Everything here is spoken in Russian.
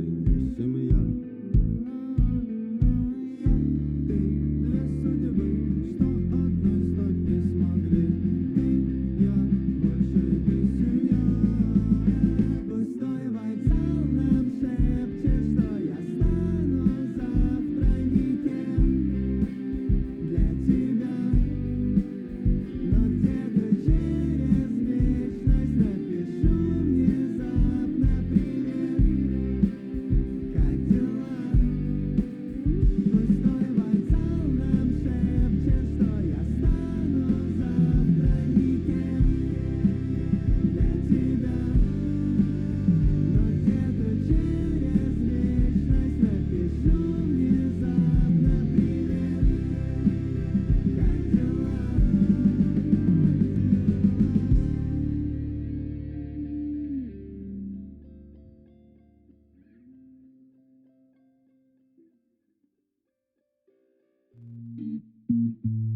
отношений семья. Ты две судьбы, что одной стать не смогли. Ты, я, больше не семья. Пустой вокзал нам шепчет, что я стану завтра никем для тебя. Но где-то через вечность напишу внезапно привет. Как дела? Пустой вокзал нам шепчет, что я стану завтра никем для тебя. Но где-то через вечность напишу внезапно привет. Как дела? Thank you.